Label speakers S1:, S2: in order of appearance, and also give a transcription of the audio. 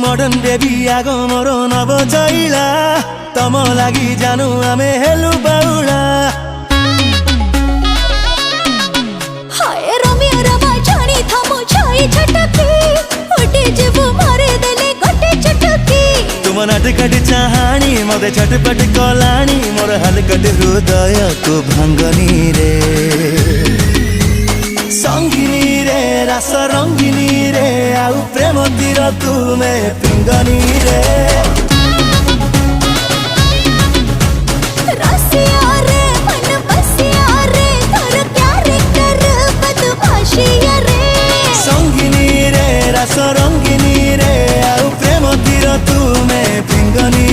S1: modern baby आगो मोर नव चैला तम लागि जानु आमे हेलु बाउला
S2: हाय रमिया रमा जानी थामो छाई छटकी उठी जीवु मारे देले गोटे चटकी
S1: तुम नाटकट चाहानी मते छटपट कलानी मोर हलकट हृदय को भांगनी रे संगिनी रे रस रंगिनी रे आउ प्रेम तीर तुमे पिंगनी रे
S2: रसिया रे मन बसिया रे तोर कैरेक्टर बदमाशिया रे
S1: संगिनी रे रस रंगिनी रे आउ प्रेम तीर तुमे पिंगनी